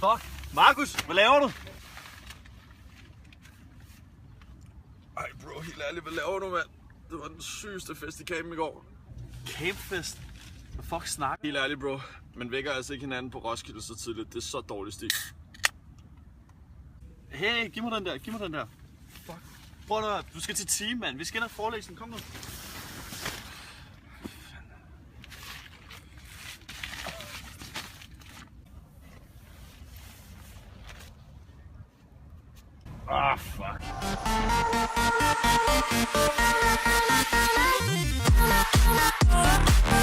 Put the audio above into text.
Fuck. Markus, hvad laver du? Ej bro, helt ærligt, hvad laver du, mand? Det var den sygeste fest i campen i går. Campfest? Hvad fuck snakker? Helt ærligt, bro. Man vækker altså ikke hinanden på Roskilde så tidligt. Det er så dårlig stil. Hey, giv mig den der, giv mig den der. Fuck. Prøv nu, du skal til team, mand. Vi skal ind og forelæse den. Kom nu. Ah, fuck. Oh,